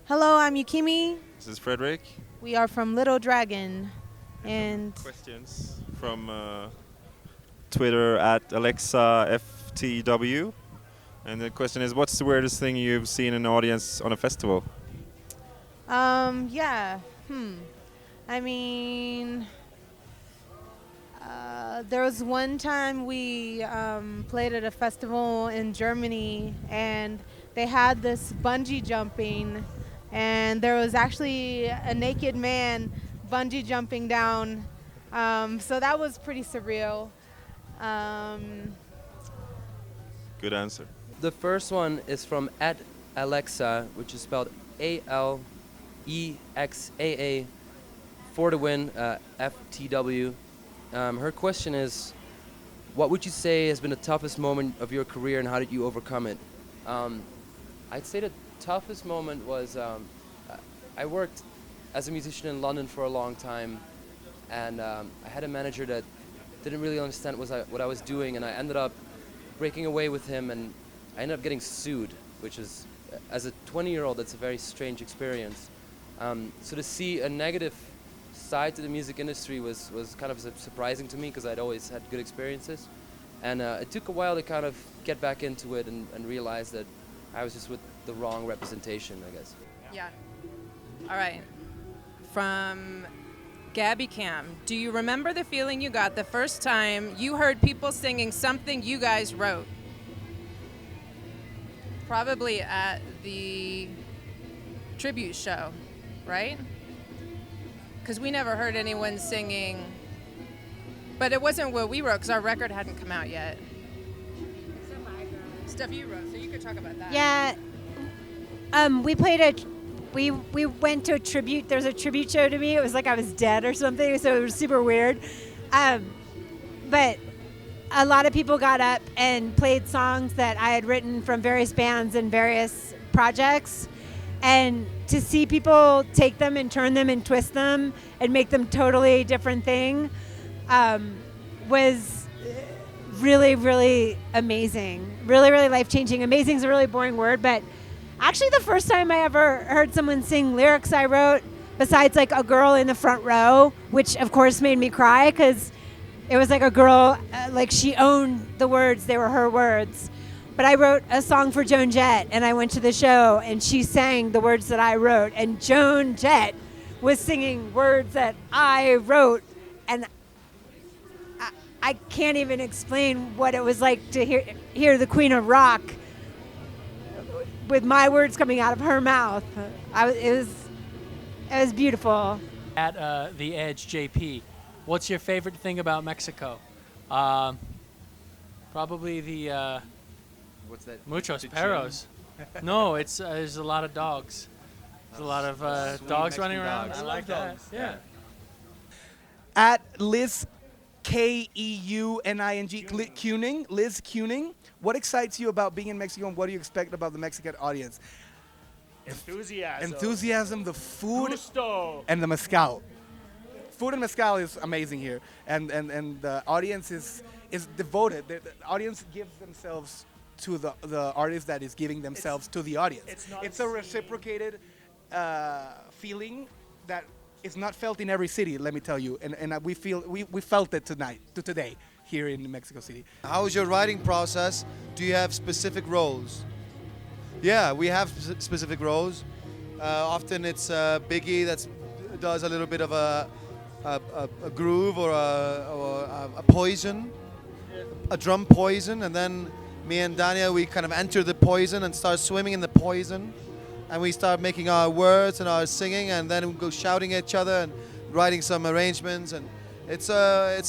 Hello, I'm Yukimi. This is Frederick. We are from Little Dragon. And Questions from Twitter at AlexaFTW. And the question is, what's the weirdest thing you've seen in an audience on a festival? yeah. I mean, there was one time we played at a festival in Germany, and they had this bungee jumping, and there was actually a naked man bungee jumping down. So that was pretty surreal. Good answer. The first one is from at Alexa, which is spelled ALEXAA, for the win, FTW. Her question is, what would you say has been the toughest moment of your career and how did you overcome it? I'd say the toughest moment was I worked as a musician in London for a long time, and I had a manager that didn't really understand what I was doing, and I ended up breaking away with him, and I ended up getting sued, which is, as a 20-year-old, that's a very strange experience. So to see a negative side to the music industry was kind of surprising to me, because I'd always had good experiences. And it took a while to kind of get back into it and realize that I was just with the wrong representation, I guess. Yeah. All right. From Gabby Cam, do you remember the feeling you got the first time you heard people singing something you guys wrote? Probably at the tribute show, right? Because we never heard anyone singing, but it wasn't what we wrote because our record hadn't come out yet. Stuff you wrote, so you could talk about that. Yeah, we went to a tribute. There was a tribute show to me. It was like I was dead or something, so it was super weird. But a lot of people got up and played songs that I had written from various bands and various projects. And to see people take them and turn them and twist them and make them totally different thing was really, really amazing. Really, really life-changing. Amazing is a really boring word, but actually the first time I ever heard someone sing lyrics I wrote, besides like a girl in the front row, which of course made me cry because it was like a girl, like she owned the words, they were her words. But I wrote a song for Joan Jett, and I went to the show, and she sang the words that I wrote. And Joan Jett was singing words that I wrote, and I can't even explain what it was like to hear the Queen of Rock with my words coming out of her mouth. It was beautiful. At the Edge, JP, what's your favorite thing about Mexico? Probably the. What's that? Muchos perros. No, it's there's a lot of dogs. There's a lot of dogs running around. I like that. Yeah. At Liz Keuning, Liz Keuning, what excites you about being in Mexico, and what do you expect about the Mexican audience? Enthusiasm, the food, Gusto. and the mezcal. Food and mezcal is amazing here, and the audience is devoted. The audience gives themselves to the artist that is giving themselves to the audience. It's a reciprocated feeling that is not felt in every city, let me tell you, and we felt it today here in Mexico City. How is your writing process? Do you have specific roles? Yeah, we have specific roles. Often it's Biggie that does a little bit of a groove or a poison, a drum poison, and then me and Dania, we kind of enter the poison and start swimming in the poison, and we start making our words and our singing, and then we go shouting at each other and writing some arrangements, and it's a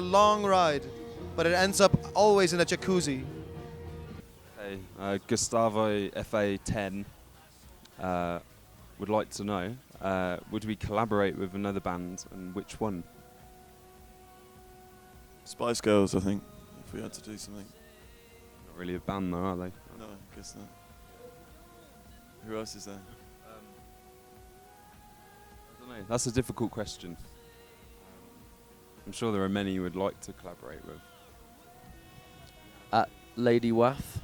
long ride, but it ends up always in a jacuzzi. Hey, Gustavo FA10 would like to know, would we collaborate with another band, and which one? Spice Girls, I think, if we had to do something. Not really a band though, are they? No, I guess not. Who else is there? I don't know. That's a difficult question. I'm sure there are many you would like to collaborate with. Lady Waff.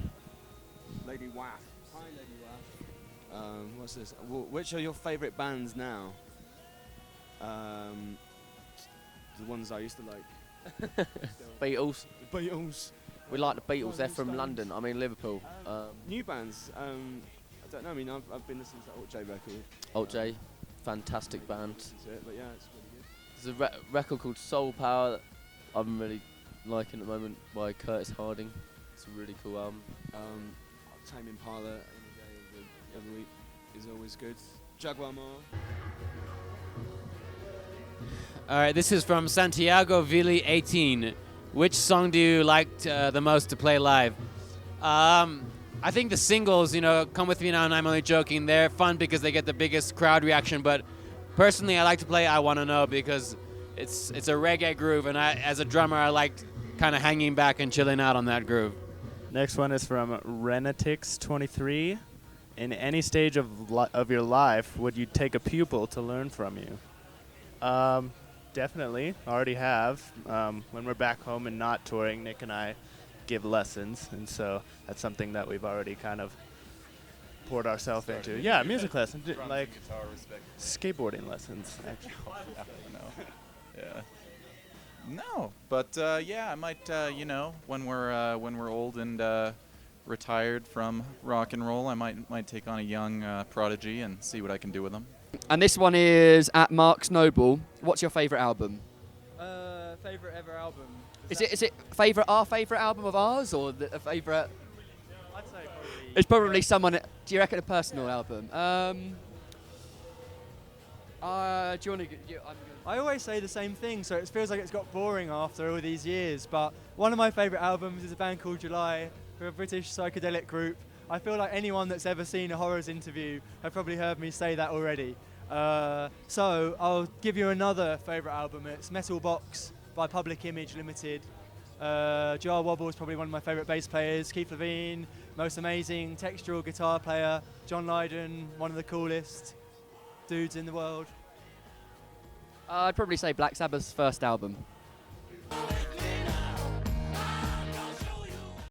Lady Waff. Hi, Lady What's this? Which are your favourite bands now? The ones I used to like. Beatles. The Beatles. We like the Beatles. They're from London. I mean Liverpool. New bands. I don't know. I mean, I've been listening to Alt J record. Alt J, fantastic band. But yeah, it's really good. There's a record called Soul Power that I'm really liking at the moment by Curtis Harding. It's a really cool album. Tame Impala any day of the week is always good. Jaguar Mar. All right, this is from Santiago Vili 18. Which song do you like the most to play live? I think the singles, Come With Me Now and I'm Only Joking, they're fun because they get the biggest crowd reaction, but personally I like to play I Wanna Know because it's a reggae groove, and as a drummer I like kind of hanging back and chilling out on that groove. Next one is from Renatix23. In any stage of your life, would you take a pupil to learn from you? Definitely, already have. When we're back home and not touring, Nick and I give lessons, and so that's something that we've already kind of poured ourselves into. Yeah, music lessons, like skateboarding lessons, actually. Yeah. No, but yeah, I might. When we're old and retired from rock and roll, I might take on a young prodigy and see what I can do with them. And this one is at Mark's Noble. What's your favourite album? Favourite ever album. Is it our favourite album of ours, or a favourite? I'd say probably. It's probably someone. Do you reckon a personal album? Do you want to? I always say the same thing, so it feels like it's got boring after all these years. But one of my favourite albums is a band called July, who are a British psychedelic group. I feel like anyone that's ever seen a Horrors interview have probably heard me say that already. So I'll give you another favourite album. It's Metal Box by Public Image Limited. Jar Wobble is probably one of my favourite bass players. Keith Levine, most amazing textural guitar player. John Lydon, one of the coolest dudes in the world. I'd probably say Black Sabbath's first album.